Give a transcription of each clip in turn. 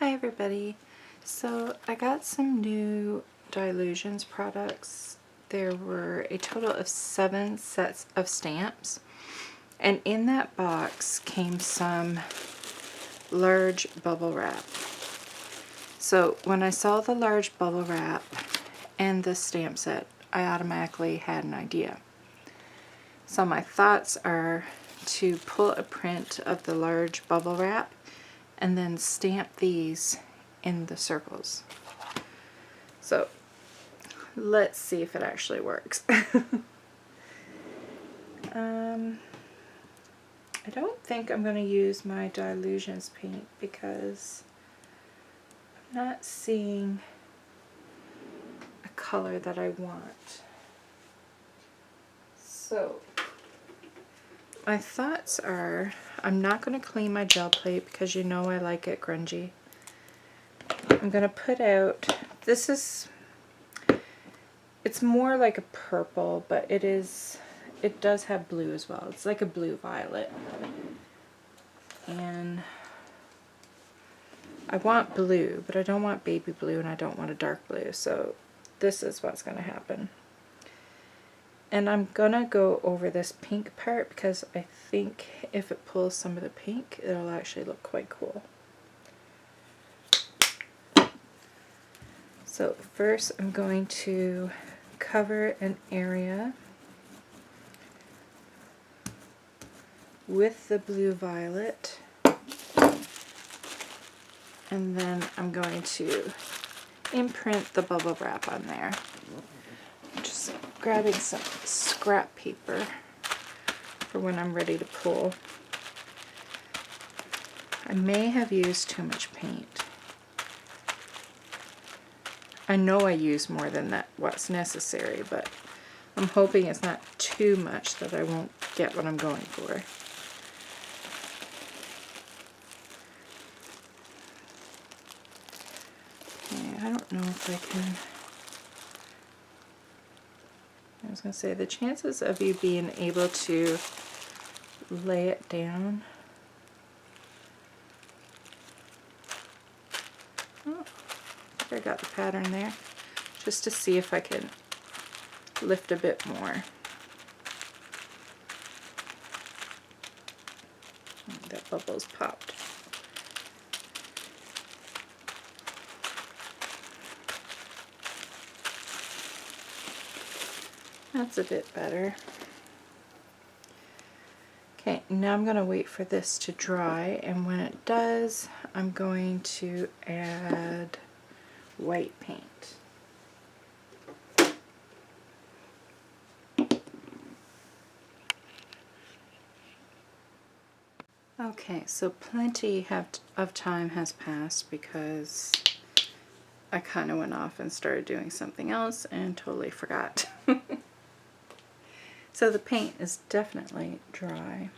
Hi everybody. So I got some new Dylusions products. There were a total of 7 sets of stamps, and in that box came some large bubble wrap. So when I saw the large bubble wrap and the stamp set, I automatically had an idea. So my thoughts are to pull a print of the large bubble wrap and then stamp these in the circles. So let's see if it actually works. I don't think I'm going to use my Dylusions paint because I'm not seeing a color that I want. So my thoughts are, I'm not going to clean my gel plate because you know I like it grungy. I'm going to put out, it's more like a purple, but it does have blue as well. It's like a blue violet. And I want blue, but I don't want baby blue and I don't want a dark blue, so this is what's going to happen. And I'm gonna go over this pink part because I think if it pulls some of the pink, it'll actually look quite cool. So first I'm going to cover an area with the blue violet, and then I'm going to imprint the bubble wrap on there. Just grabbing some scrap paper for when I'm ready to pull. I may have used too much paint. I know I use more than what's necessary, but I'm hoping it's not too much that I won't get what I'm going for. Okay, I don't know if I can... I was going to say, the chances of you being able to lay it down. Oh, I think I got the pattern there. Just to see if I can lift a bit more. Oh, that bubble's popped. That's a bit better. Okay, now I'm going to wait for this to dry, and when it does, I'm going to add white paint. Okay, so plenty of time has passed because I kind of went off and started doing something else and totally forgot. So the paint is definitely dry.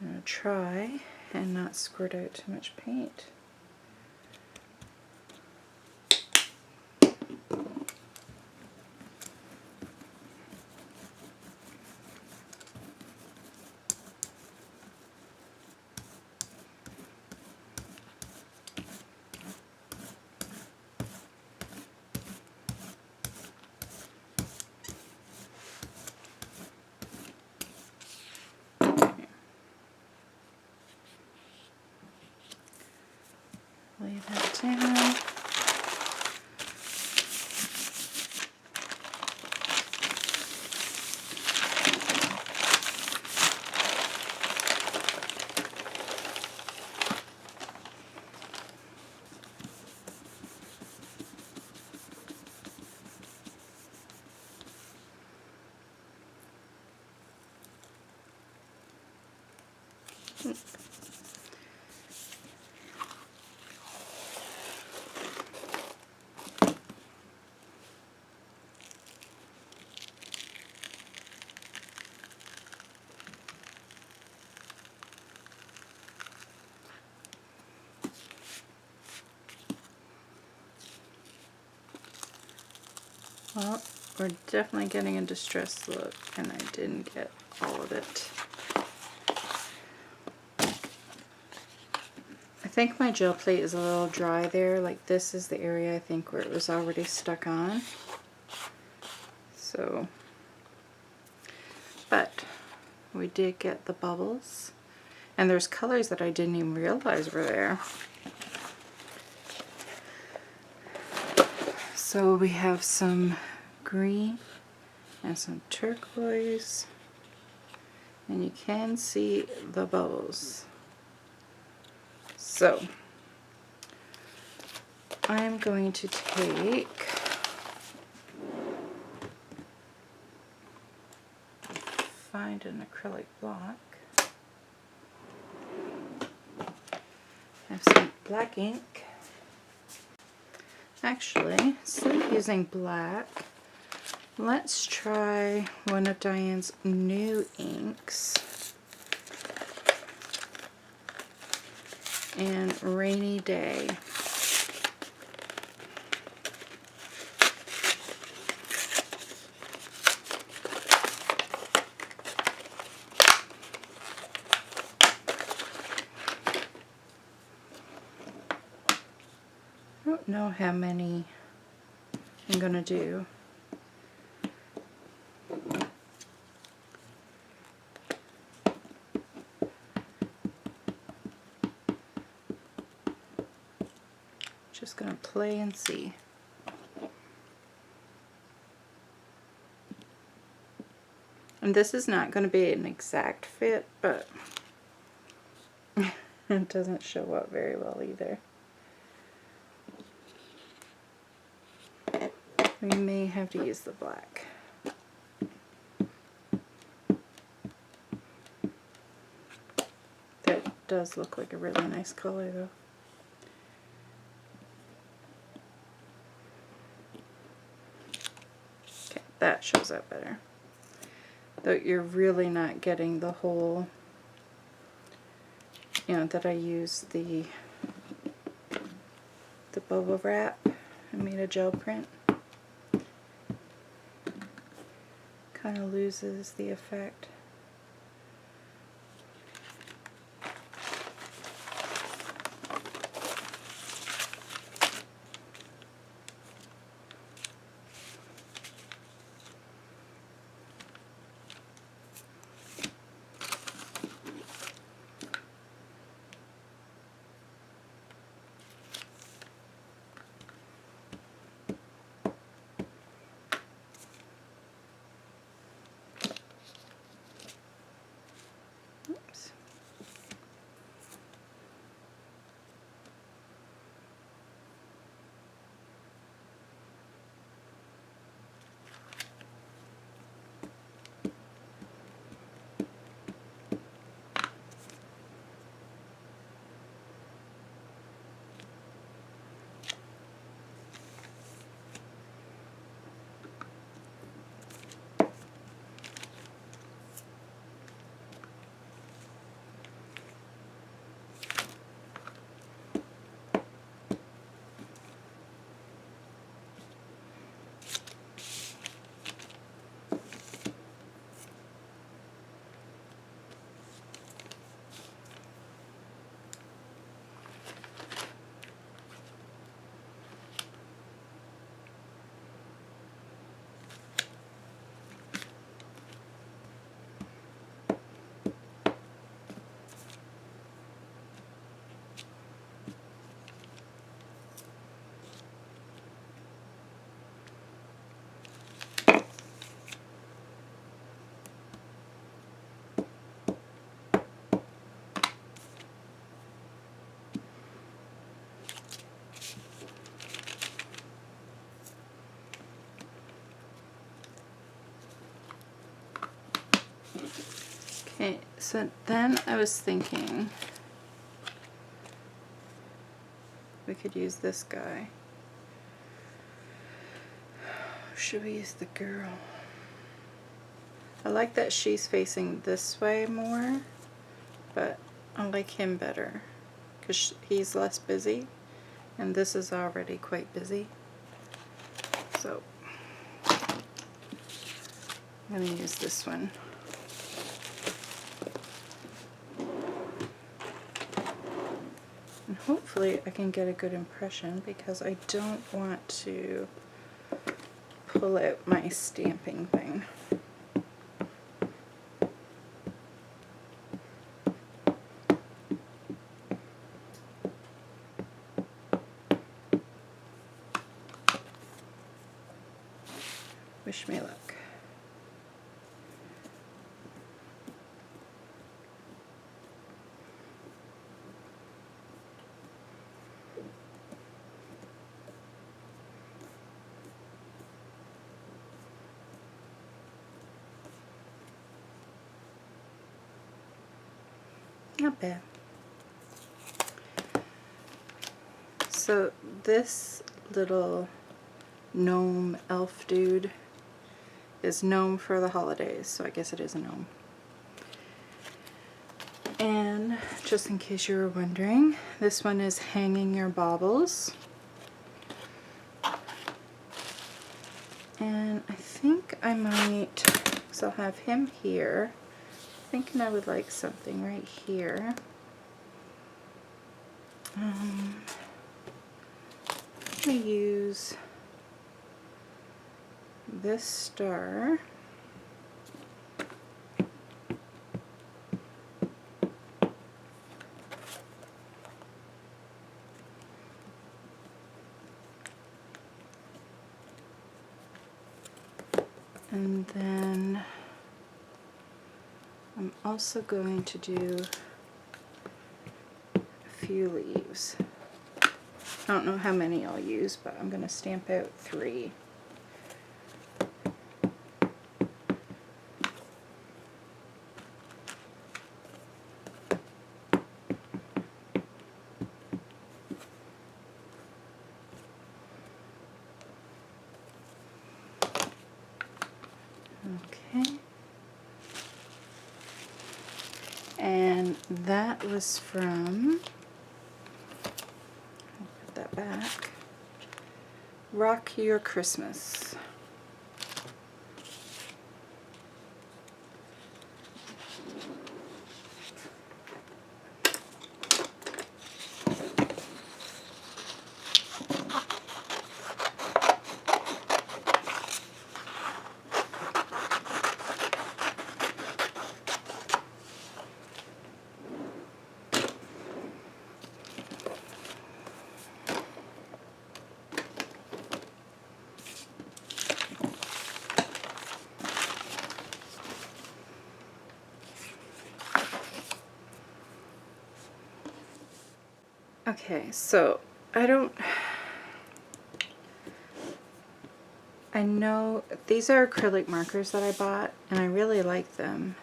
I'm going to try and not squirt out too much paint. Lay that down. Well, we're definitely getting a distressed look, and I didn't get all of it. I think my gel plate is a little dry there. Like this is the area I think where it was already stuck on. So, but we did get the bubbles. And there's colors that I didn't even realize were there. So we have some green and some turquoise. And you can see the bubbles. So I am going to take find an acrylic block. I have some black ink. Actually, instead of using black, let's try one of Diane's new inks. And Rainy Day. I don't know how many I'm going to do. Just going to play and see. And this is not going to be an exact fit, but it doesn't show up very well either. We may have to use the black. That does look like a really nice color though. Okay, that shows up better. Though you're really not getting the whole, you know, that I used the bubble wrap. I made a gel print. Kind of loses the effect. Oops. Okay, so then I was thinking we could use this guy. Should we use the girl? I like that she's facing this way more, but I like him better because he's less busy and this is already quite busy. So I'm going to use this one. And hopefully I can get a good impression because I don't want to pull out my stamping thing. Wish me luck. Not bad. So this little gnome elf dude is gnome for the holidays, so I guess it is a gnome. And just in case you were wondering, this one is Hanging Your Baubles. And I think I might, because I'll have him here, thinking I would like something right here. I'm going to use this star. And then I'm also going to do a few leaves. I don't know how many I'll use, but I'm going to stamp out 3. Okay. And that was from, I'll put that back, Rock Your Christmas. Okay, so I know these are acrylic markers that I bought and I really like them.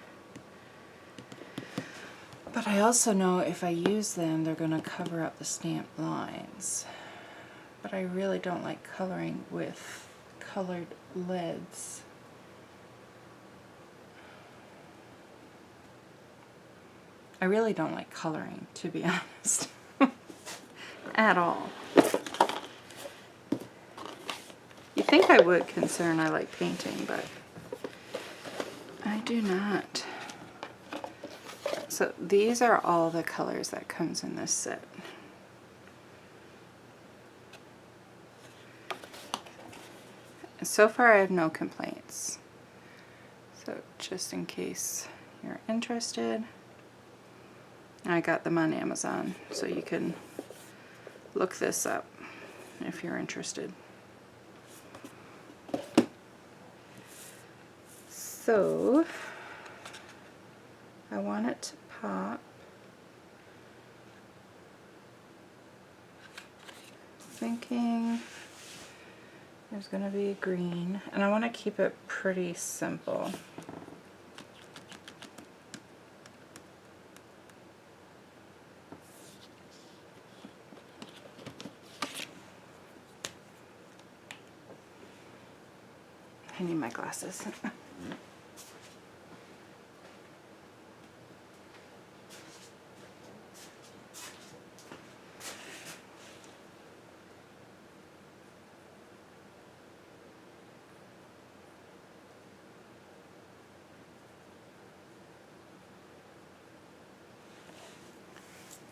But I also know if I use them, they're going to cover up the stamped lines. But I really don't like coloring with colored leads. I really don't like coloring, to be honest. At all. You'd think I would, considering I like painting, but I do not. So these are all the colors that comes in this set. So far I have no complaints. So just in case you're interested, I got them on Amazon, so you can look this up if you're interested. So I want it to pop. Thinking there's going to be a green, and I want to keep it pretty simple. I need my glasses.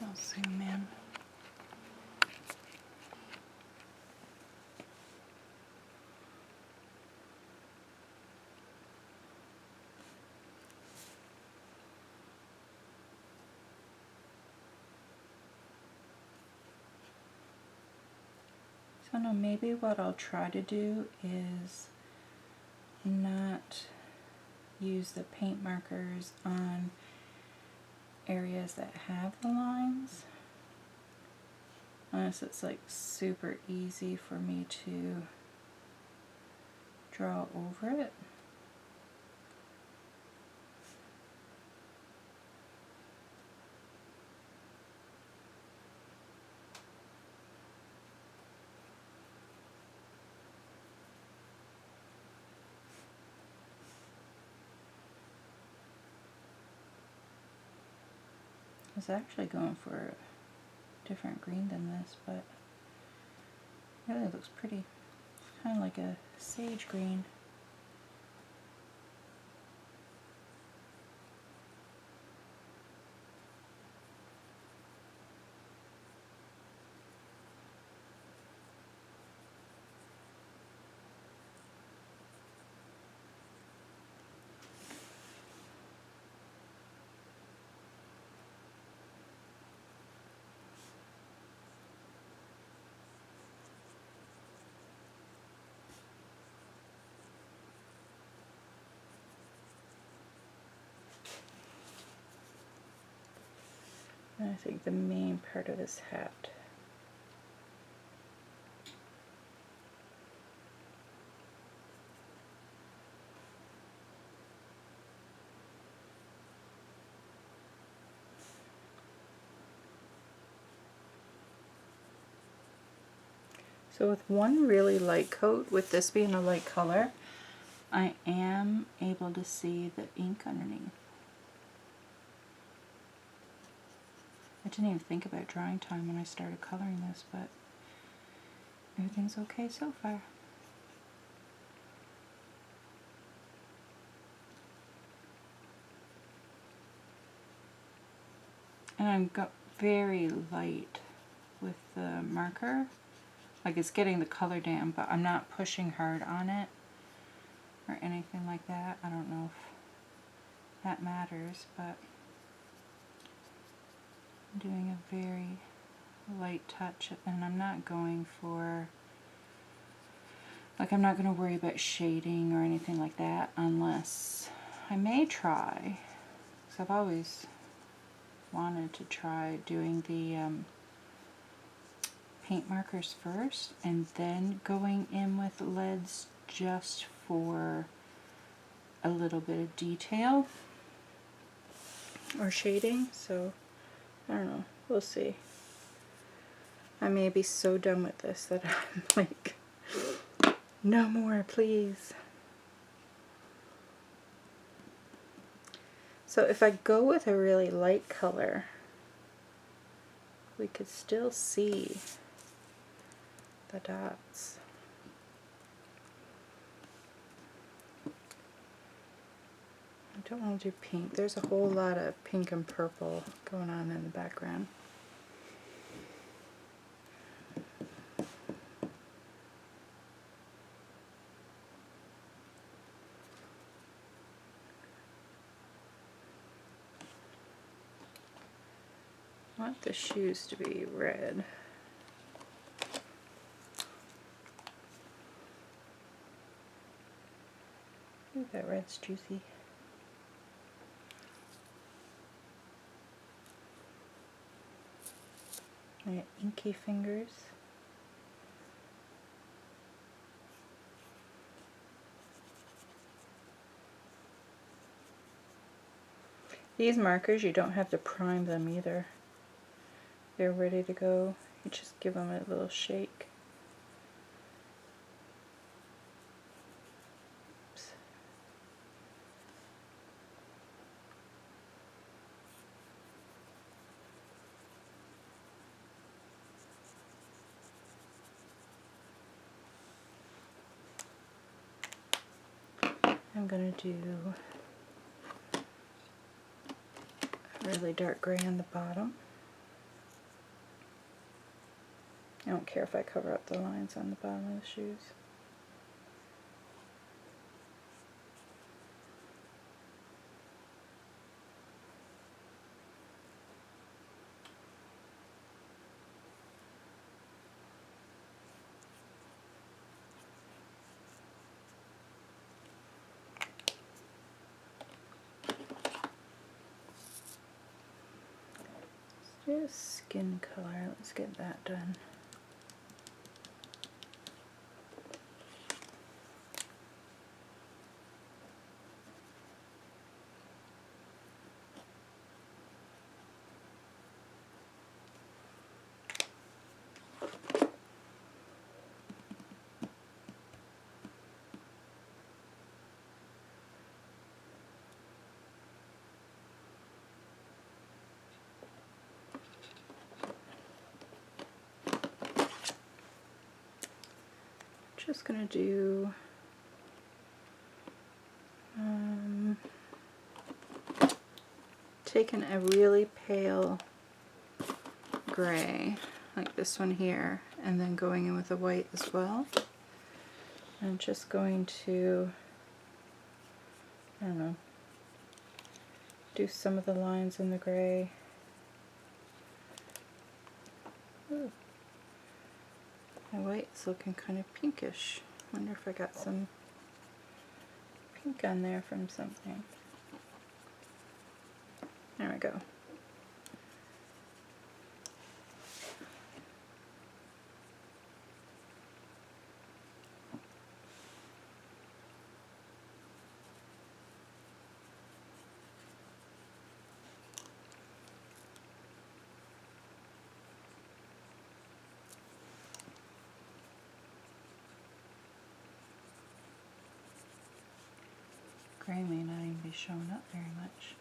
I'll zoom in. So now maybe what I'll try to do is not use the paint markers on areas that have the lines, unless it's like super easy for me to draw over it. I was actually going for a different green than this, but it really looks pretty. It's kind of like a sage green. And I think the main part of this hat. So with one really light coat, with this being a light color, I am able to see the ink underneath. I didn't even think about drying time when I started coloring this, but everything's okay so far. And I'm got very light with the marker. Like, it's getting the color down, but I'm not pushing hard on it or anything like that. I don't know if that matters, but I'm doing a very light touch, and I'm not going for, like, I'm not going to worry about shading or anything like that, unless I may try, because I've always wanted to try doing the paint markers first and then going in with leads just for a little bit of detail or shading. So I don't know, we'll see. I may be so done with this that I'm like, no more, please. So if I go with a really light color, we could still see the dots. I don't want to do pink. There's a whole lot of pink and purple going on in the background. I want the shoes to be red. Ooh, that red's juicy. I got inky fingers. These markers, you don't have to prime them either. They're ready to go. You just give them a little shake. Oops. I'm going to do a really dark gray on the bottom. I don't care if I cover up the lines on the bottom of the shoes. Here's skin color. Let's get that done. Just gonna do taking a really pale gray like this one here and then going in with a white as well. I'm just going to, I don't know, do some of the lines in the gray. Ooh. My white is looking kind of pinkish. Wonder if I got some pink on there from something. There we go. Gray may not even be showing up very much.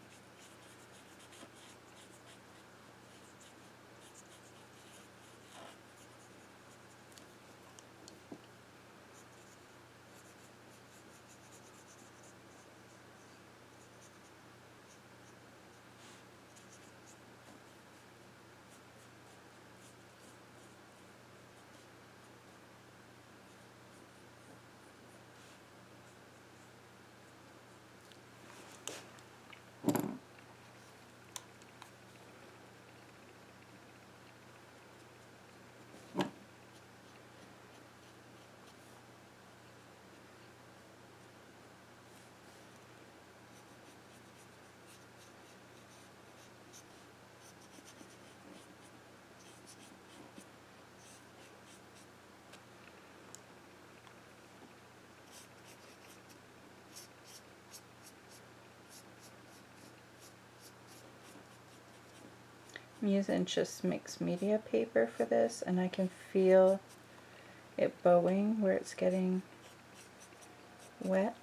I'm using just mixed media paper for this, and I can feel it bowing where it's getting wet.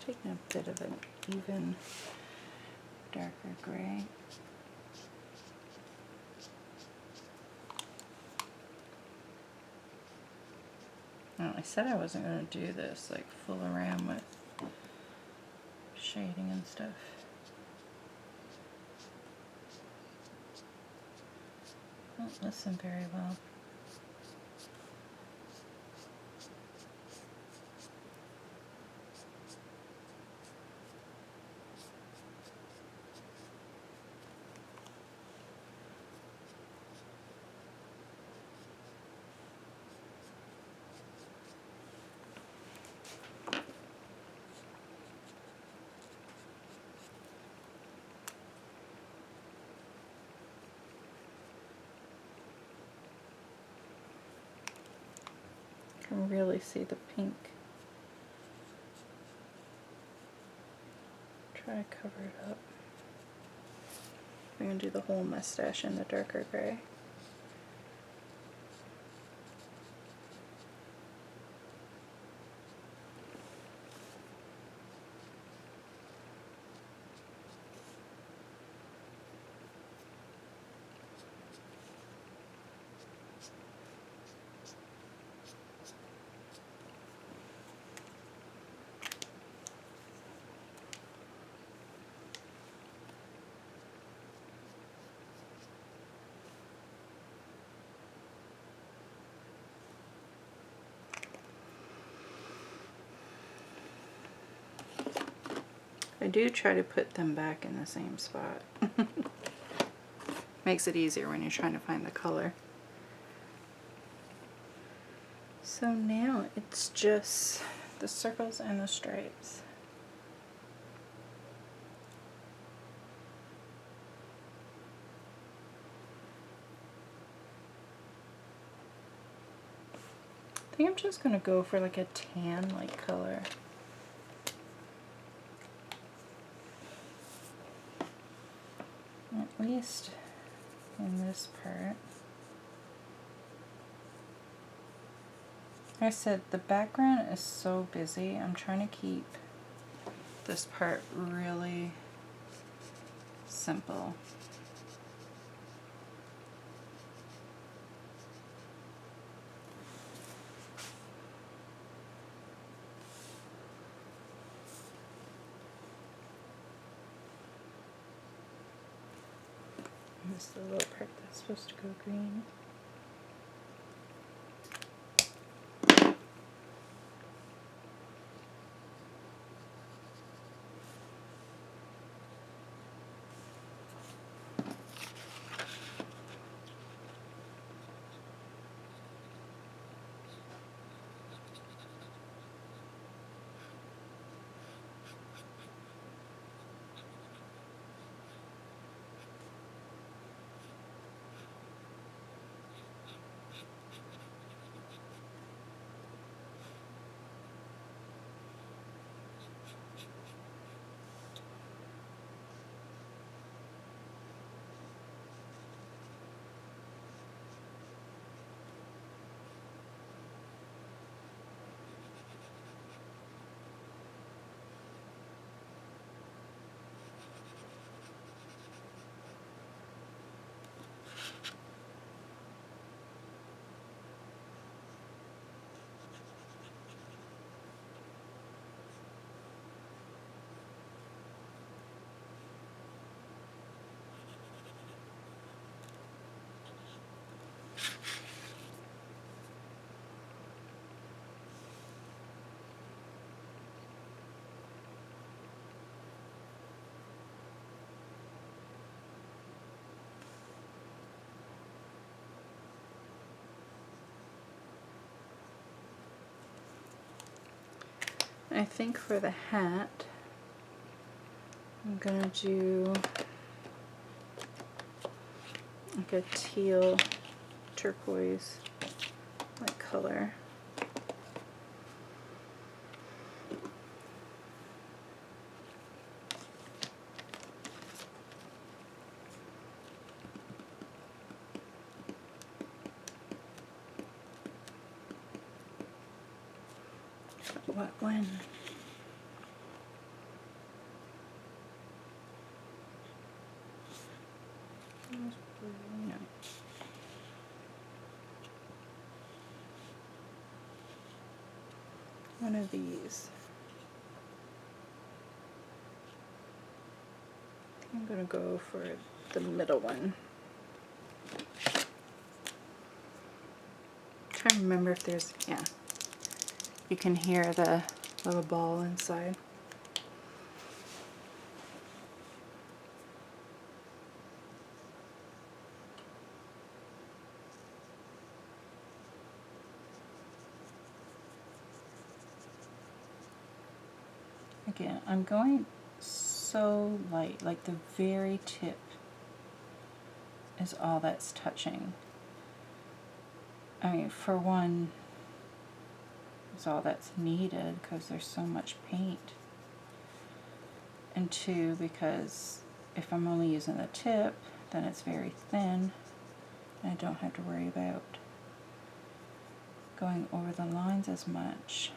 Taking a bit of an even darker gray. Oh, I said I wasn't going to do this, like fool around with shading and stuff. Don't listen very well. Can really see the pink. Try to cover it up. I'm going to do the whole mustache in the darker gray. I do try to put them back in the same spot. Makes it easier when you're trying to find the color. So now it's just the circles and the stripes. I think I'm just going to go for like a tan-like color. At least in this part. Like I said, the background is so busy. I'm trying to keep this part really simple. This is the little part that's supposed to go green. I think for the hat, I'm gonna do like a teal turquoise like color. What when? No. One of these. I'm gonna go for the middle one. Trying to remember if there's, yeah. You can hear the little ball inside. Again, I'm going so light, like the very tip is all that's touching. I mean, for one, it's all that's needed because there's so much paint. And two, because if I'm only using the tip, then it's very thin and I don't have to worry about going over the lines as much.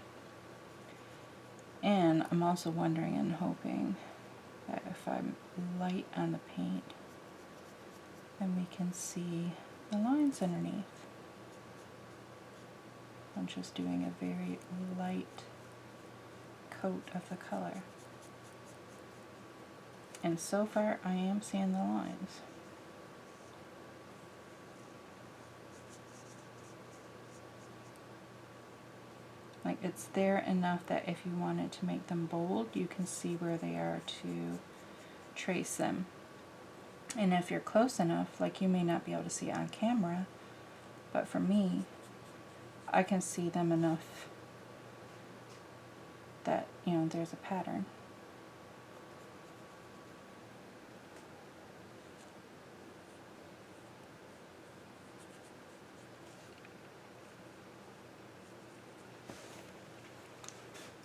And I'm also wondering and hoping that if I'm light on the paint, then we can see the lines underneath. I'm just doing a very light coat of the color. And so far I am seeing the lines. Like, it's there enough that if you wanted to make them bold, you can see where they are to trace them. And if you're close enough, like you may not be able to see it on camera, but for me, I can see them enough that, you know, there's a pattern.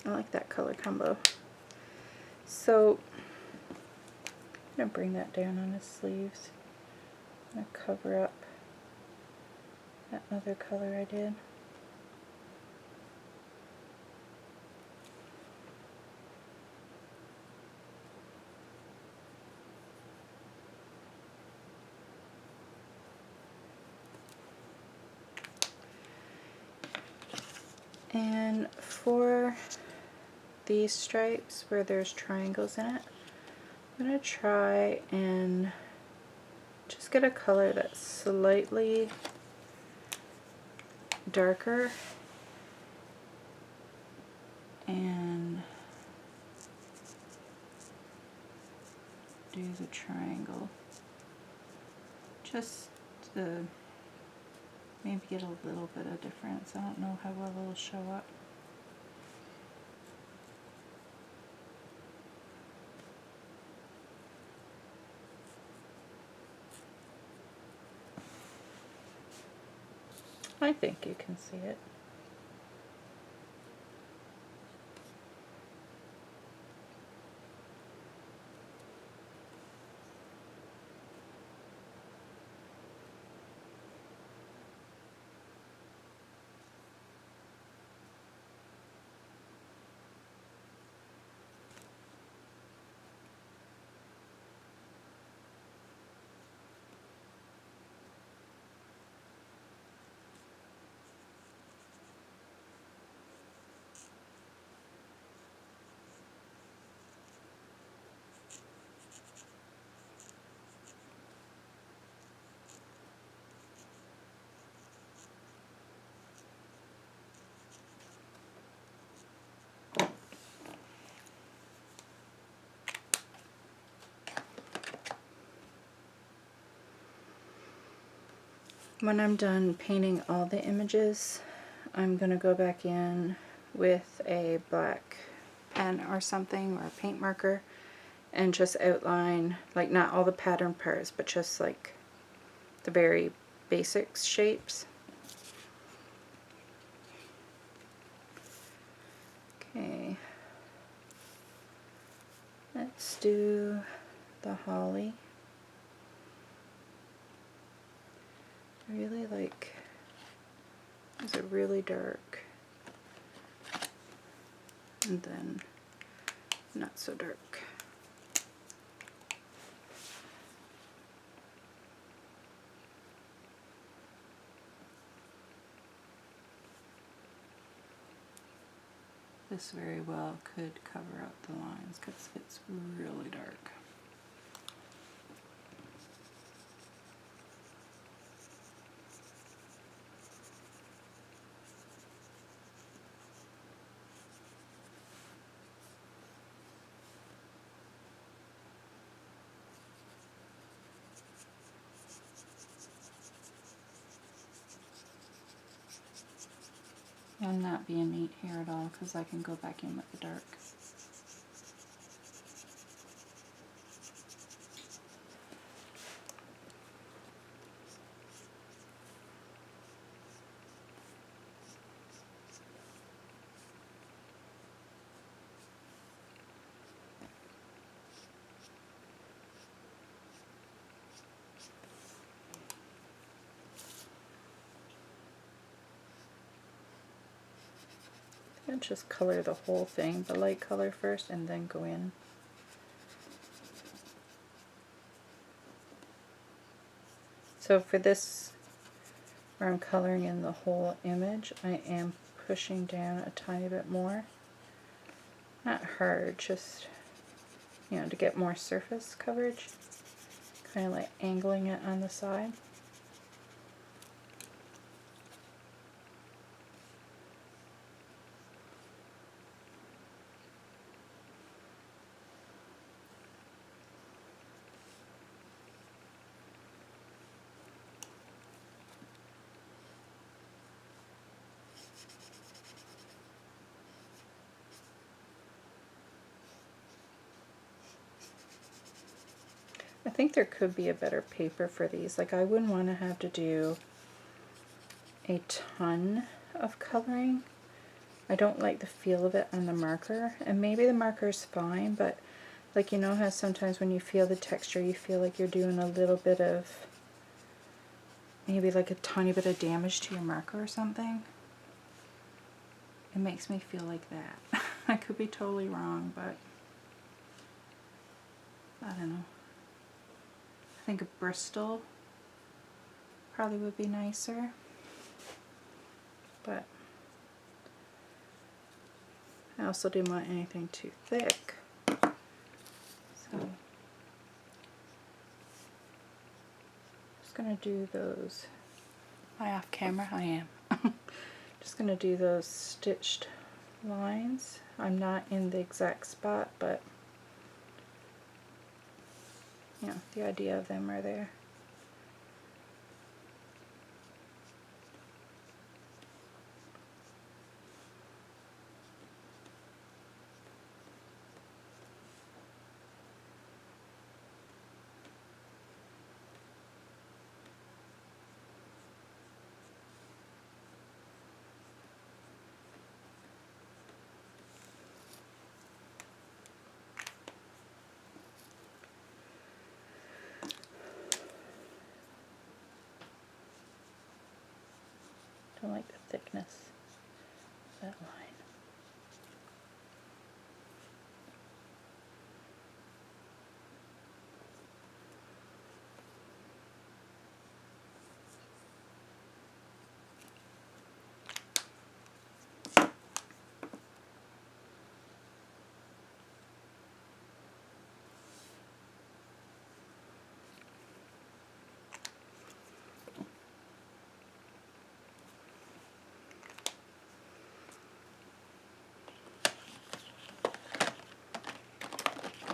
I like that color combo. So I'm going to bring that down on his sleeves. I'm going to cover up that other color I did. And for these stripes where there's triangles in it, I'm going to try and just get a color that's slightly darker and do the triangle just to maybe get a little bit of difference. I don't know how well it'll show up. I think you can see it. When I'm done painting all the images, I'm going to go back in with a black pen or something, or a paint marker, and just outline, like, not all the pattern parts, but just like the very basic shapes. Okay, let's do the holly. I really like, these are really dark, and then not so dark. This very well could cover up the lines because it's really dark. I'm not being neat here at all because I can go back in with the dark. And just color the whole thing, the light color first, and then go in. So for this, where I'm coloring in the whole image, I am pushing down a tiny bit more. Not hard, just, you know, to get more surface coverage. Kind of like angling it on the side. think there could be a better paper for these. Like, I wouldn't want to have to do a ton of coloring. I don't like the feel of it on the marker, and maybe the marker is fine, but like, you know how sometimes when you feel the texture you feel like you're doing a little bit of, maybe like a tiny bit of damage to your marker or something? It makes me feel like that. I could be totally wrong, but I don't know. I think a Bristol probably would be nicer, but I also didn't want anything too thick. So just gonna do those. Am I off camera? I am. Just gonna do those stitched lines. I'm not in the exact spot, but you know, the idea of them are there. Don't like the thickness of that line.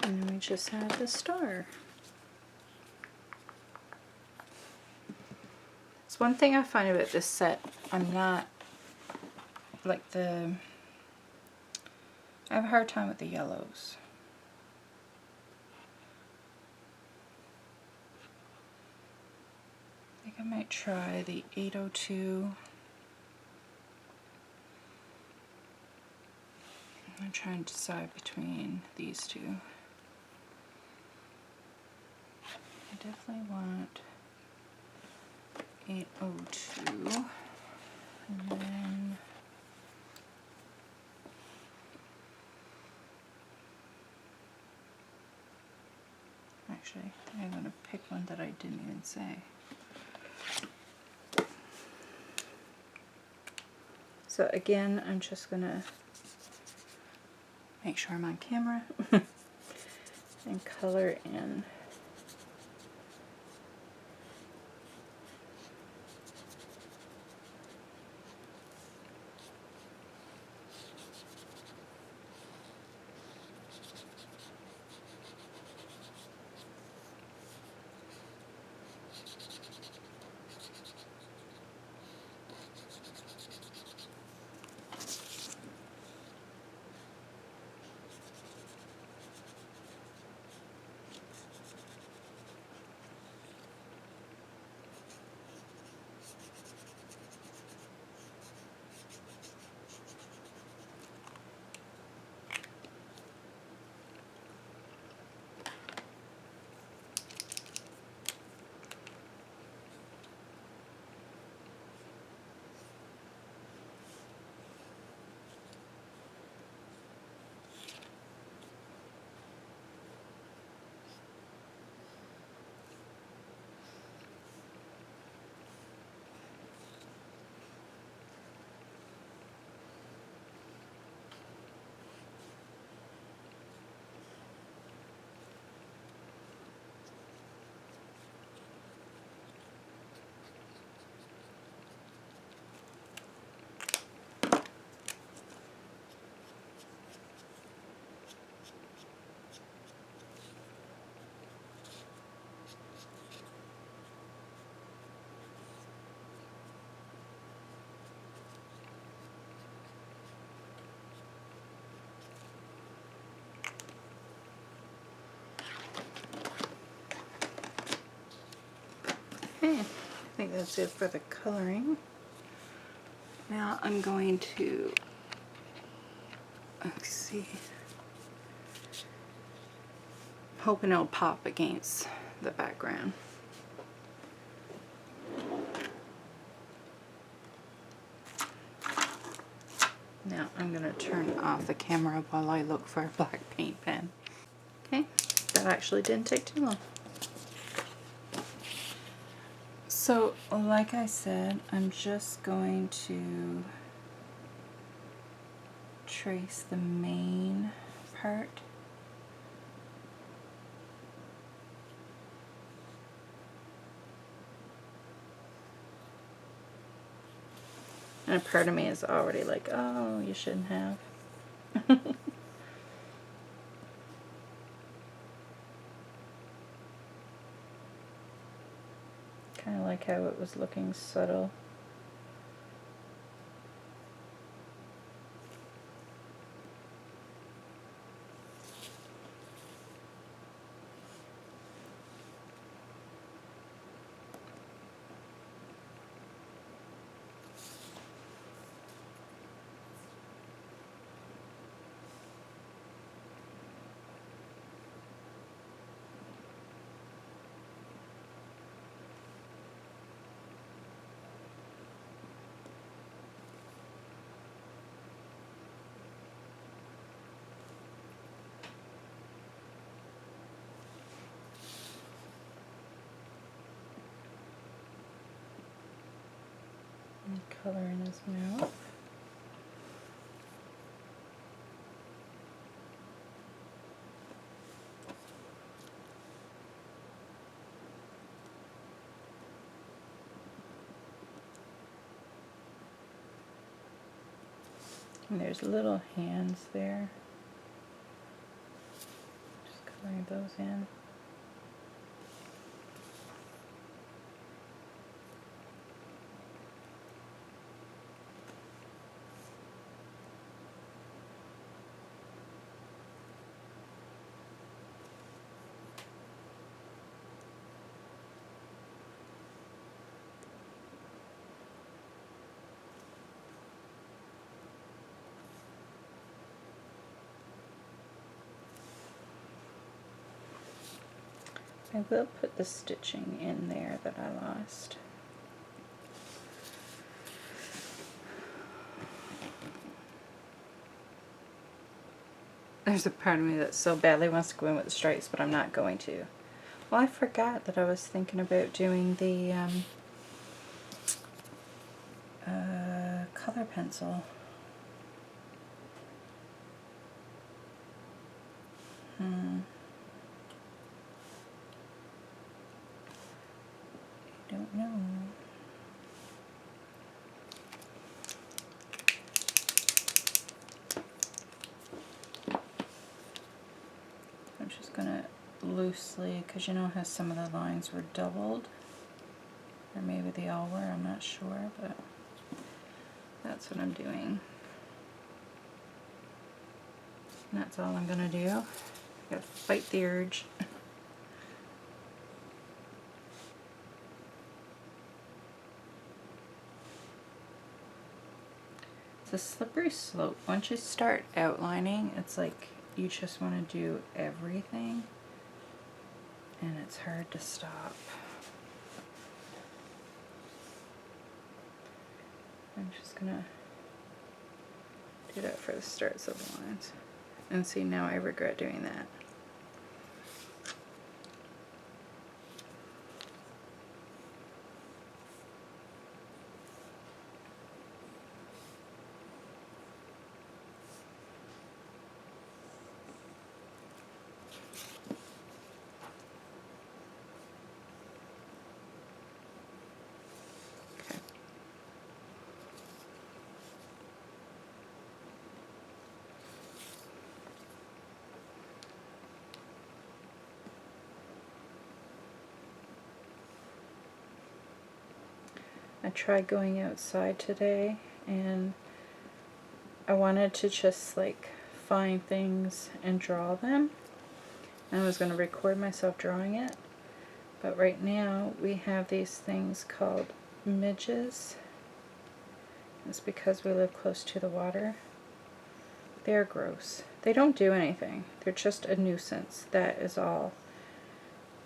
And then we just have the star. It's one thing I find about this set, I'm not like I have a hard time with the yellows. I think I might try the 802. I'm trying to decide between these two. I definitely want 802, and then actually I think I'm going to pick one that I didn't even say. So again, I'm just going to make sure I'm on camera and color in. Okay, I think that's it for the coloring. Now I'm going to, let's see, hoping it'll pop against the background. Now I'm going to turn off the camera while I look for a black paint pen. Okay, that actually didn't take too long. So, like I said, I'm just going to trace the main part. And a part of me is already like, oh, you shouldn't have. Kind of like how it was looking subtle. And color in his mouth. And there's little hands there. Just coloring those in. I will put the stitching in there that I lost. There's a part of me that so badly wants to go in with the stripes, but I'm not going to. Well, I forgot that I was thinking about doing the color pencil. I don't know. I'm just gonna loosely, because you know how some of the lines were doubled, or maybe they all were, I'm not sure, but that's what I'm doing. And that's all I'm gonna do. I gotta fight the urge. It's a slippery slope. Once you start outlining, it's like you just want to do everything, and it's hard to stop. I'm just gonna do that for the starts of the lines. And see, now I regret doing that. I tried going outside today, and I wanted to just like find things and draw them. I was going to record myself drawing it, But right now we have these things called midges. It's because we live close to the water. They're gross. They don't do anything. They're just a nuisance. That is all.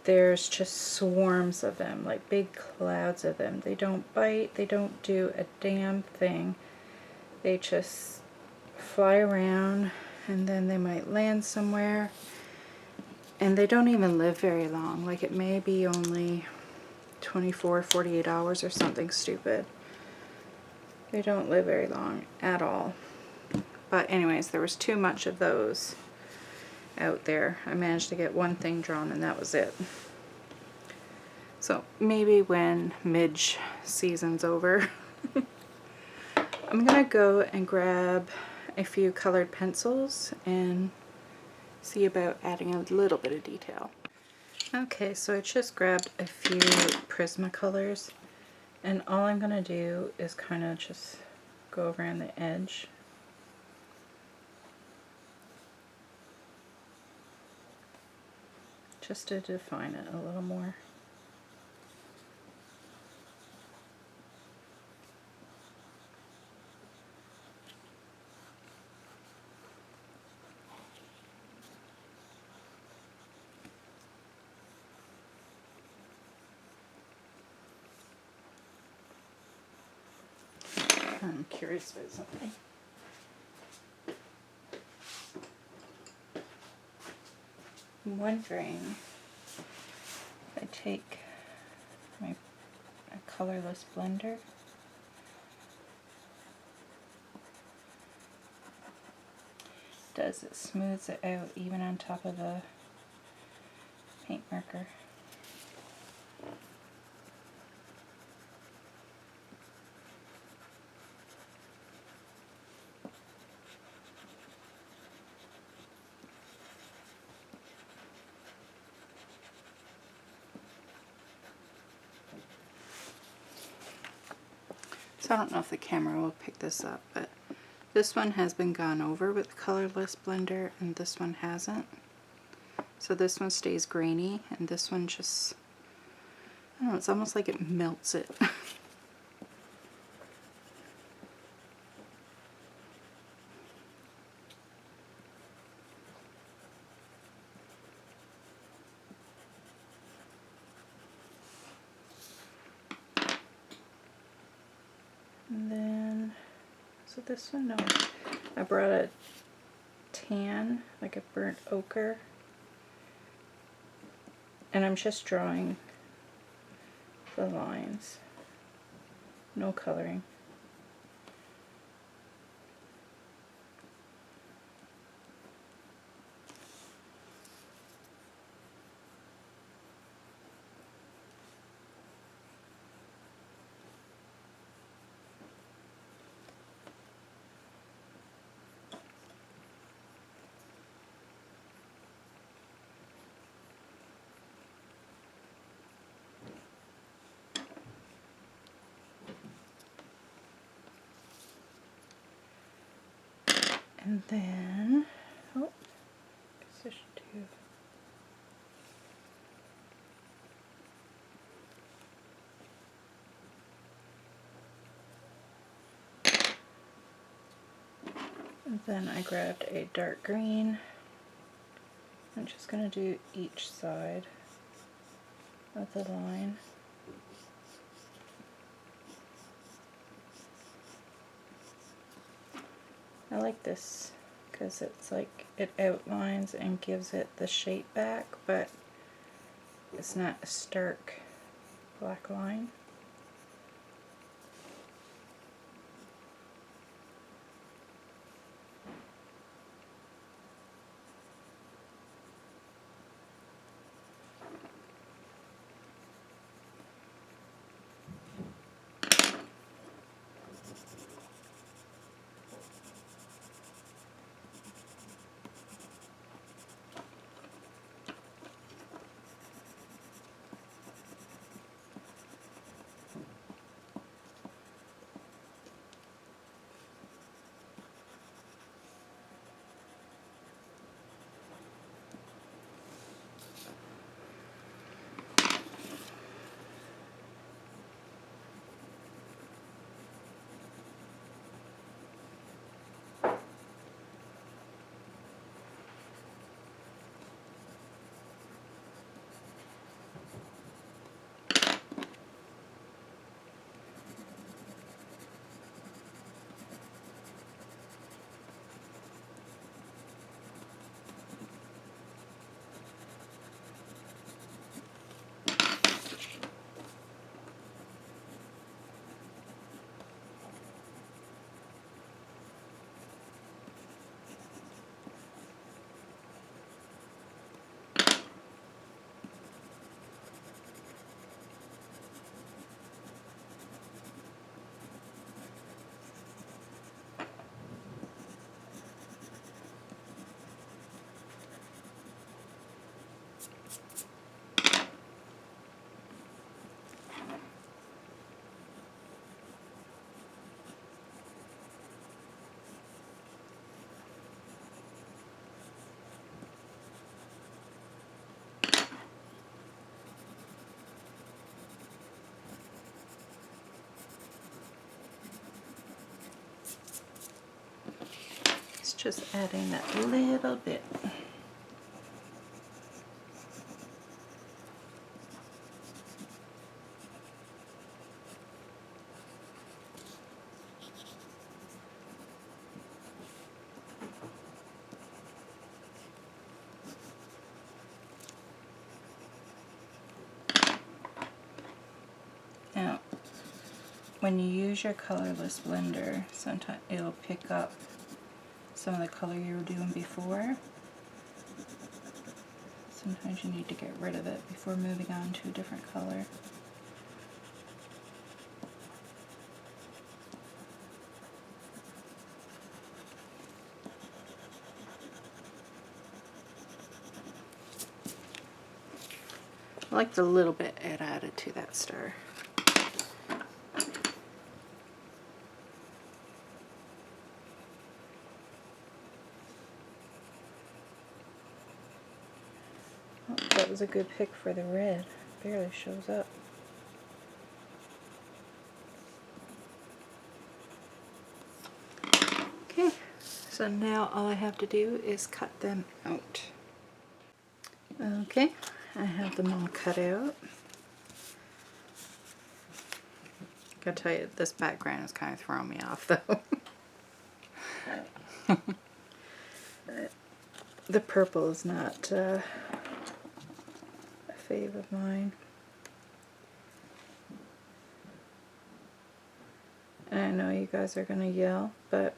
There's just swarms of them, like big clouds of them. They don't bite. They don't do a damn thing. They just fly around, and then they might land somewhere. And they don't even live very long. Like, it may be only 24, 48 hours or something stupid. They don't live very long at all. But anyways, there was too much of those out there. I managed to get one thing drawn and that was it. So maybe when midge season's over, I'm gonna go and grab a few colored pencils and see about adding a little bit of detail. Okay, so I just grabbed a few Prismacolors, and all I'm gonna do is kind of just go around the edge. Just to define it a little more. I'm curious about something. I'm wondering if I take a colorless blender it smooths it out even on top of the paint marker. So I don't know if the camera will pick this up, but this one has been gone over with the colorless blender and this one hasn't. So this one stays grainy and this one just, I don't know, it's almost like it melts it. And then, so this one, no, I brought a tan, like a burnt ochre, and I'm just drawing the lines, no coloring. And then, oh, guess I should do. And then I grabbed a dark green. I'm just going to do each side of the line. I like this because it's like it outlines and gives it the shape back, but it's not a stark black line. Just adding that little bit. Now, when you use your colorless blender, sometimes it'll pick up some of the color you were doing before. Sometimes you need to get rid of it before moving on to a different color. I like the little bit it added to that star. Oh, that was a good pick for the red. Barely shows up. Okay, so now all I have to do is cut them out. Okay, I have them all cut out. I gotta tell you, this background is kind of throwing me off though. The purple is not a fave of mine. And I know you guys are gonna yell, but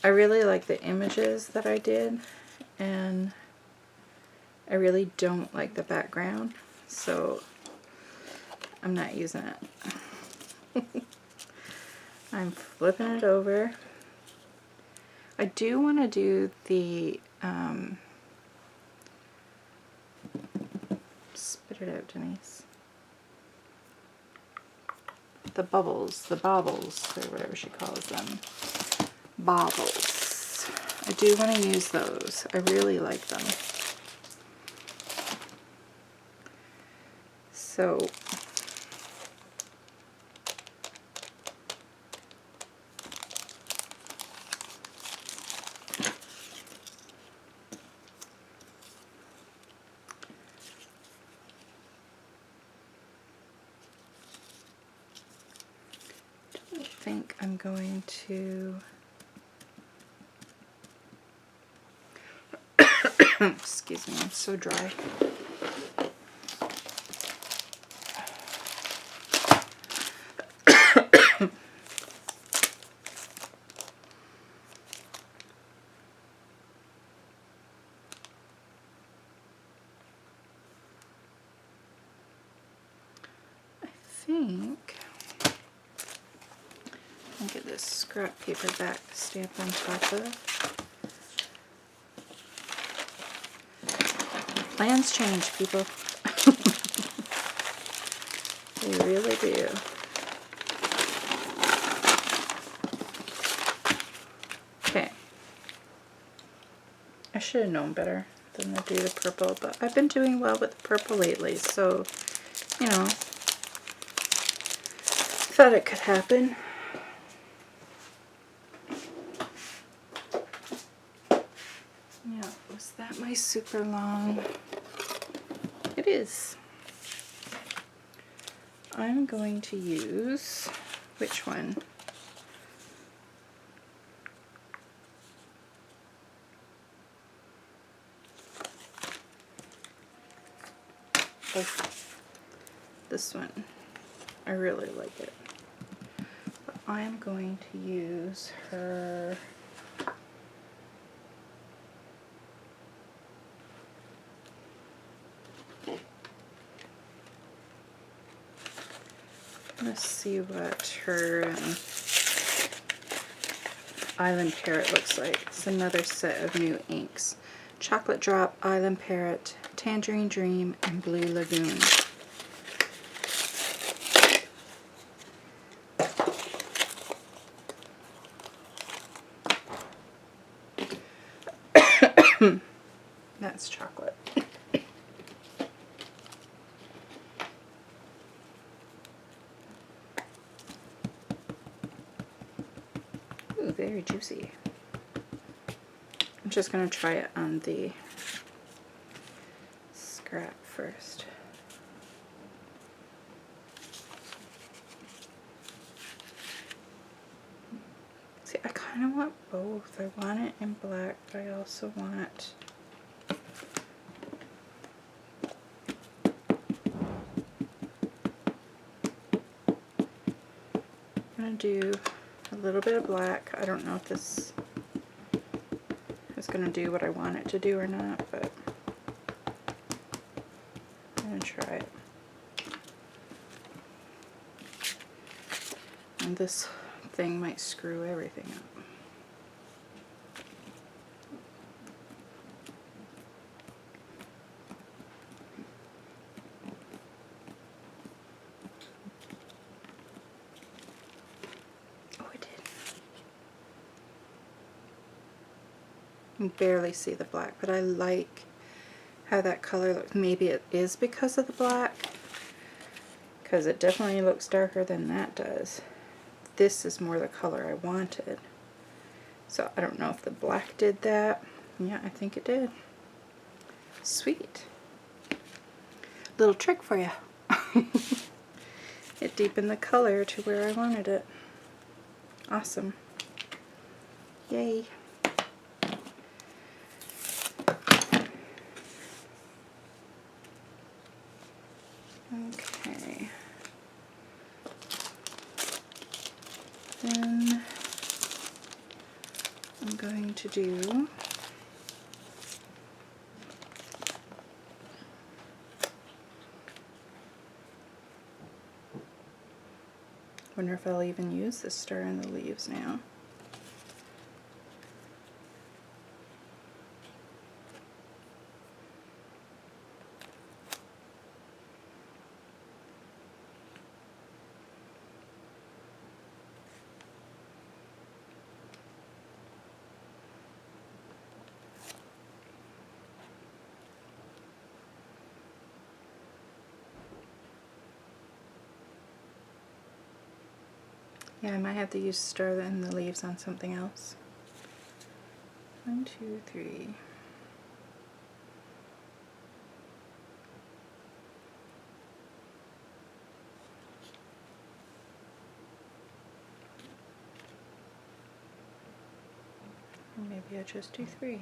I really like the images that I did, and I really don't like the background, so I'm not using it. I'm flipping it over. I do want to do the spit it out, Denise. The bubbles, or whatever she calls them. Baubles. I do want to use those. I really like them. So I think I'm going to excuse me, I'm so dry. I'll get this scrap paper back stamped on top of. Plans change, people. They really do. Okay. I should have known better than to do the purple, but I've been doing well with the purple lately, so, you know, thought it could happen. Yeah, was that my super long? It is. I'm going to use, which one? This one. I really like it. But I'm going to use her let's see what her Island Parrot looks like. It's another set of new inks. Chocolate Drop, Island Parrot, Tangerine Dream, and Blue Lagoon. That's chocolate. Ooh. very juicy. I'm just going to try it on the scrap first. See, I kind of want both. I want it in black, but I also want I'm going to do a little bit of black. I don't know if this is going to do what I want it to do or not, but I'm going to try it. And this thing might screw everything up. Oh, it did. You can barely see the black, but I like how that color looks. Maybe it is because of the black, because it definitely looks darker than that does. This is more the color I wanted. So I don't know if the black did that. Yeah, I think it did. Sweet. Little trick for you. It deepened the color to where I wanted it. Awesome. Yay. Okay. Then I'm going to do wonder if I'll even use the star in the leaves now. Yeah, I might have to use star in the leaves on something else. 1, 2, 3. Maybe I just do 3.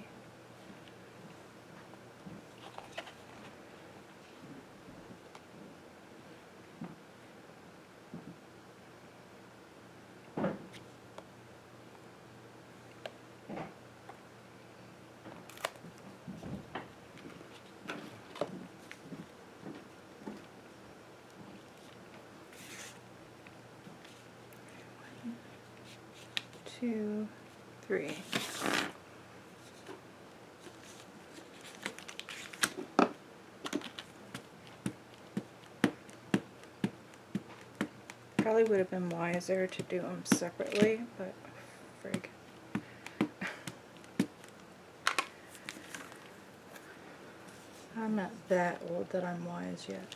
Two, 3. Probably would have been wiser to do them separately, but frig. I'm not that old that I'm wise yet.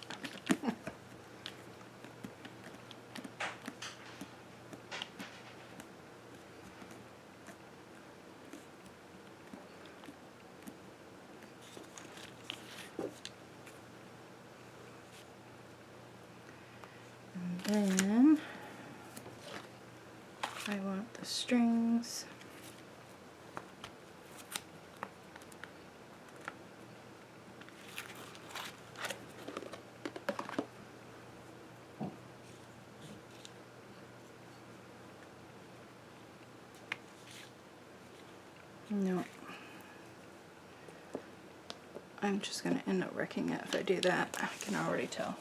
And then I want the strings. No. I'm just going to end up wrecking it if I do that. I can already tell.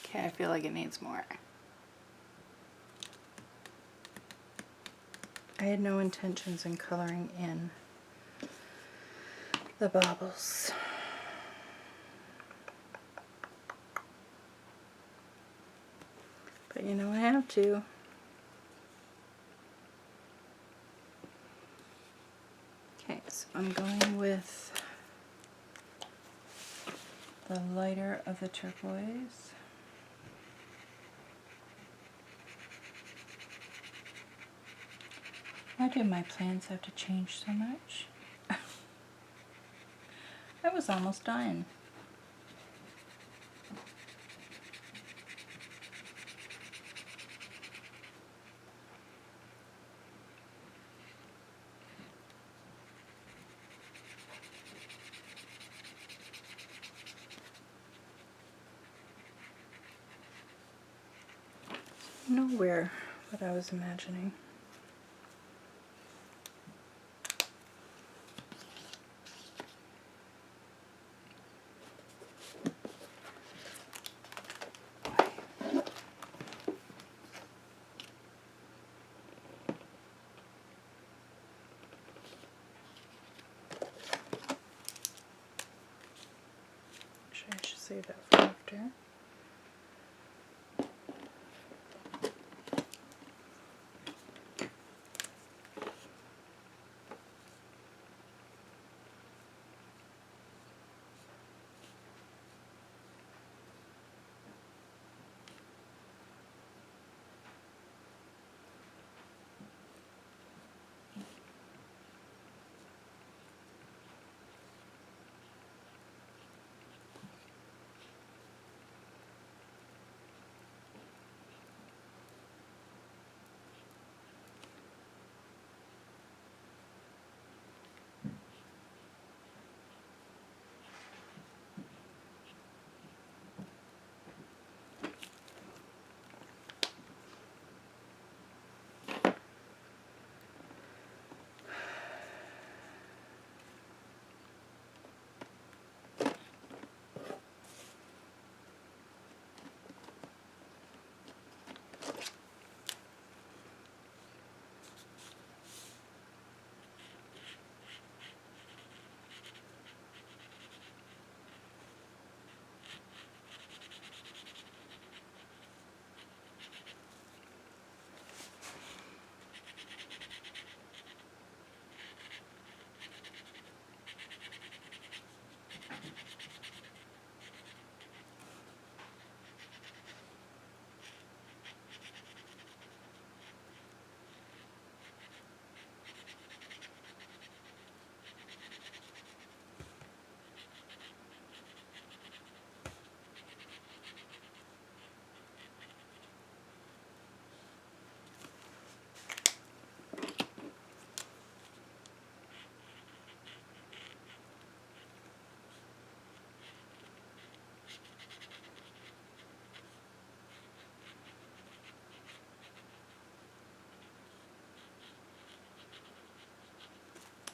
Okay, I feel like it needs more. I had no intentions in coloring in the baubles. But you know I have to. Okay, so I'm going with the lighter of the turquoise. Why do my plans have to change so much? I was almost done. Nowhere what I was imagining. Actually, I should save that for after.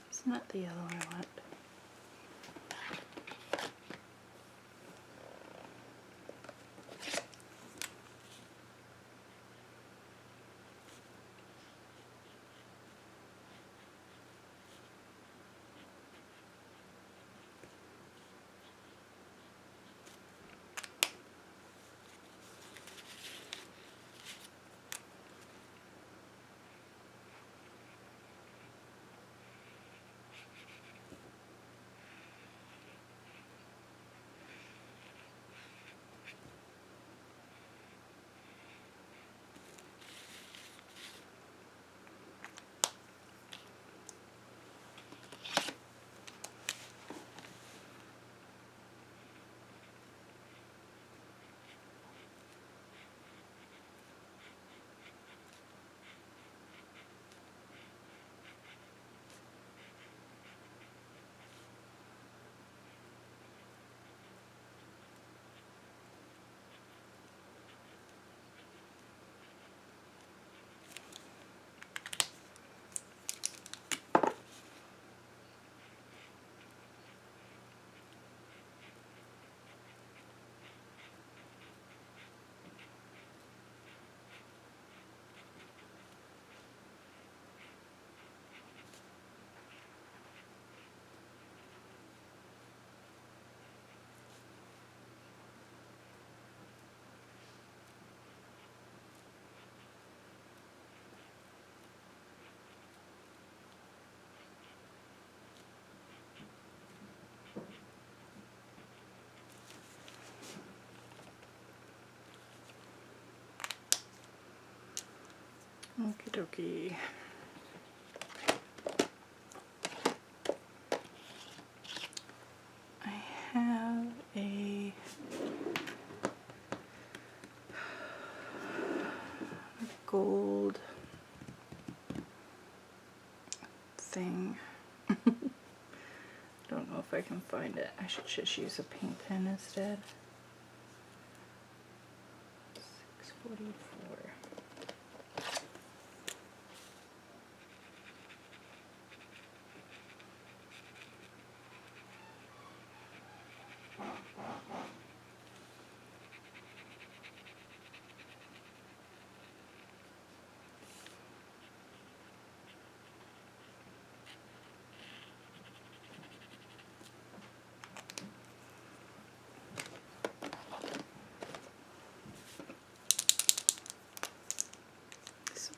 It's not the yellow I want. Okie dokie. I have a gold thing. Don't know if I can find it. I should just use a paint pen instead. 644.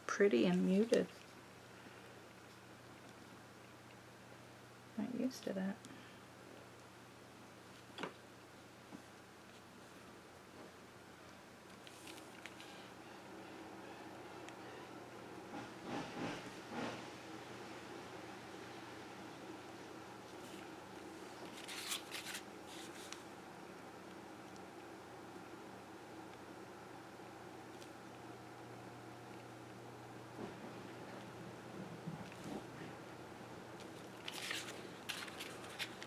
Pretty and muted. Not used to that.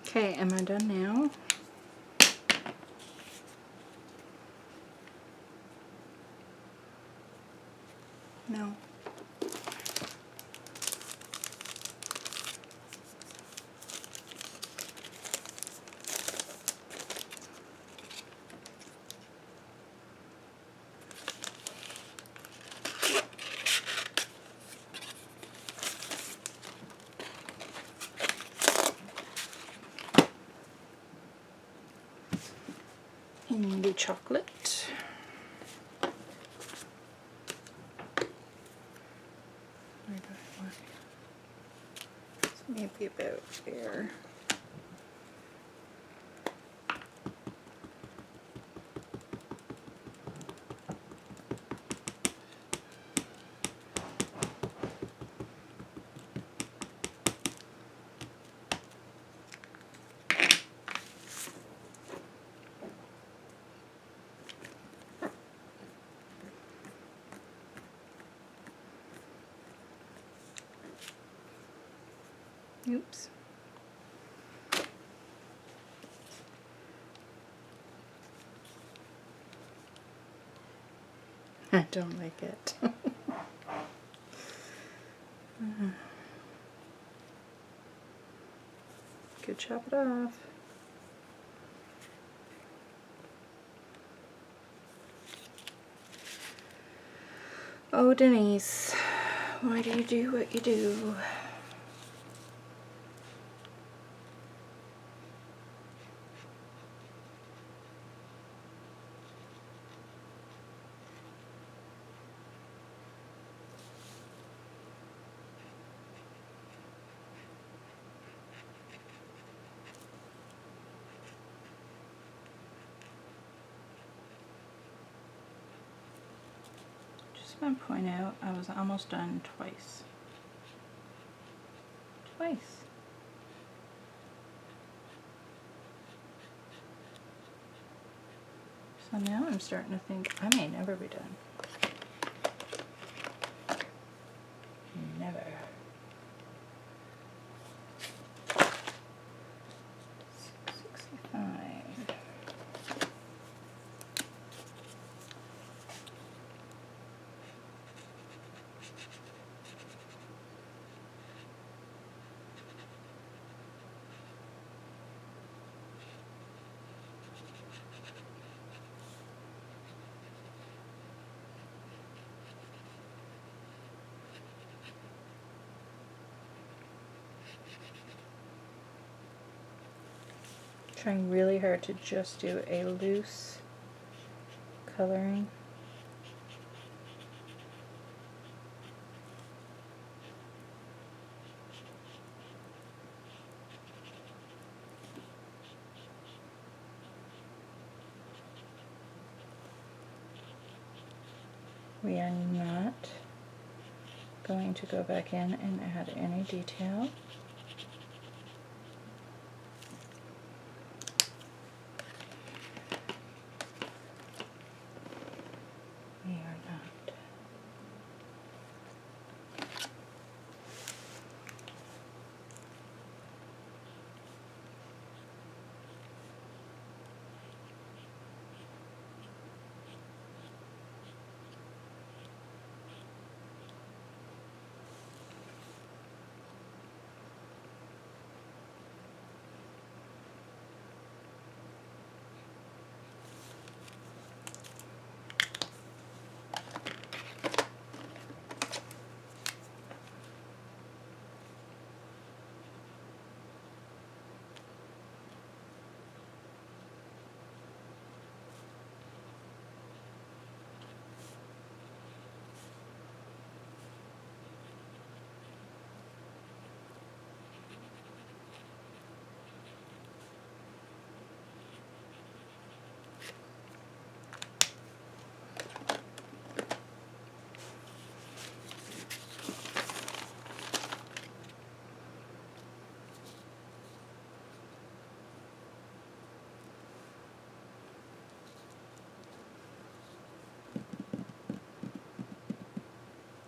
Okay, am I done now? No. In the chocolate. Where do I want it? It's maybe about there. Oops. I don't like it. Could chop it off. Oh, Denise, why do you do what you do? Just want to point out I was almost done twice. Twice. So now I'm starting to think I may never be done. Never. 665. Trying really hard to just do a loose coloring. We are not going to go back in and add any detail. We are not.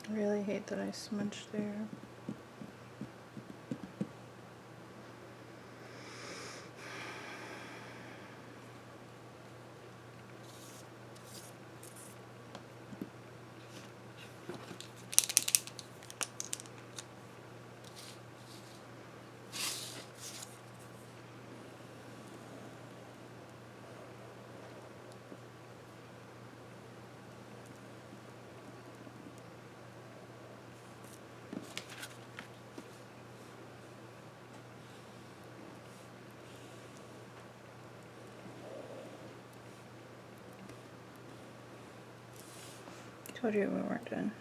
I really hate that I smudged there. Told you we weren't done.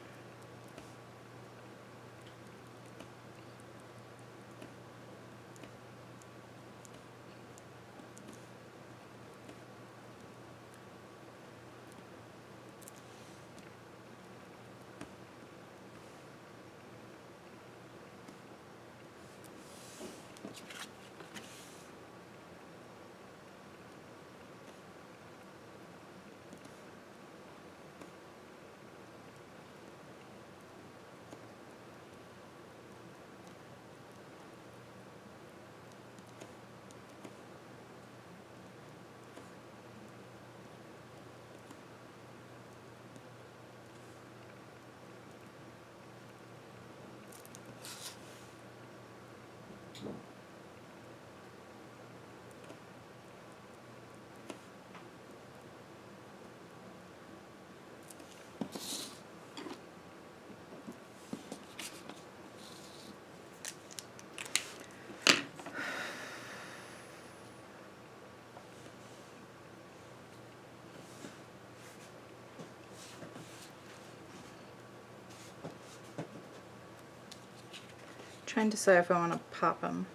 Trying to decide if I want to pop them.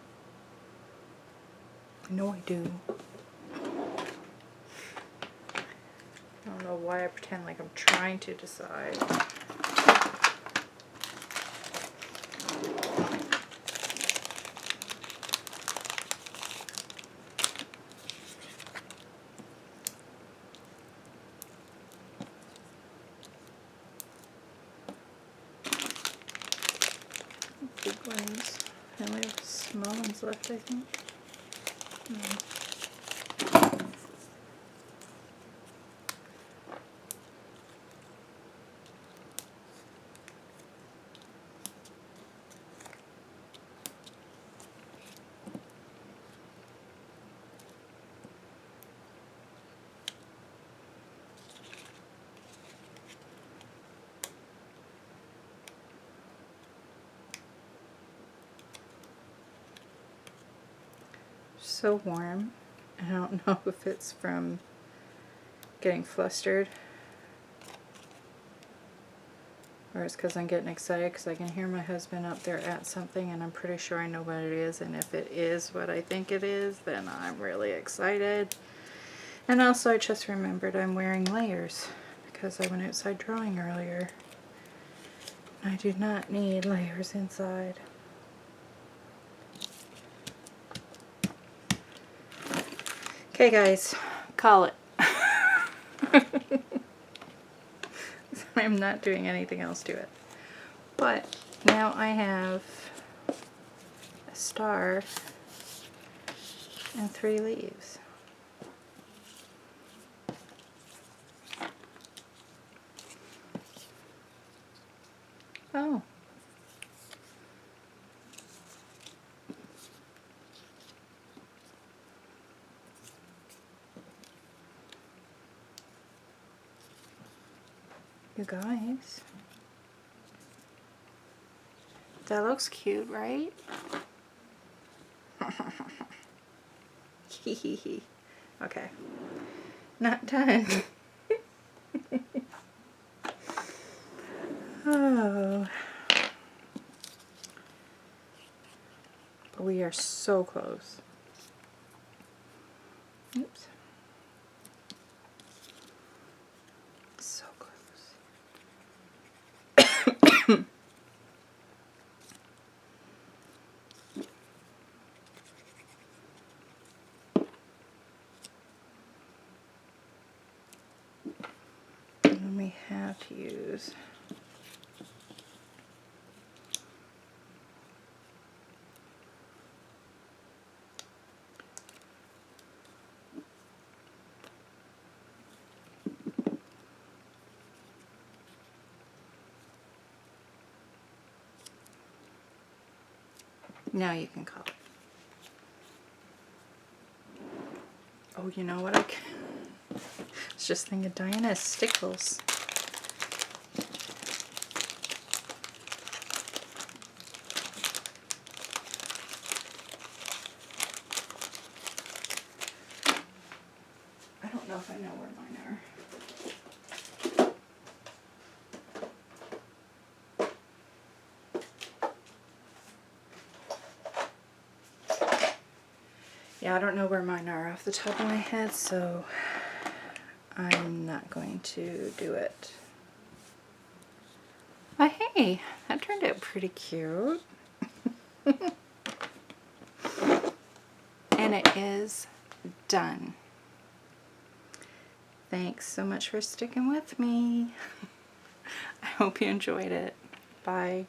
I know I do. I don't know why I pretend like I'm trying to decide. Big ones. I only have small ones left, I think. So warm. I don't know if it's from getting flustered or it's because I'm getting excited because I can hear my husband up there at something and I'm pretty sure I know what it is, and if it is what I think it is, then I'm really excited. And also I just remembered I'm wearing layers because I went outside drawing earlier. I do not need layers inside. Okay guys, call it. I'm not doing anything else to it. But now I have a star and 3 leaves. Oh. You guys. That looks cute, right? Okay. Not done. Oh. But we are so close. Oops. So close. And we have to use now you can call it. Oh, you know what I was just thinking Diana's stickles. I don't know if I know where mine are. Yeah, I don't know where mine are off the top of my head, so I'm not going to do it. But hey, that turned out pretty cute. And it is done. Thanks so much for sticking with me. I hope you enjoyed it. Bye.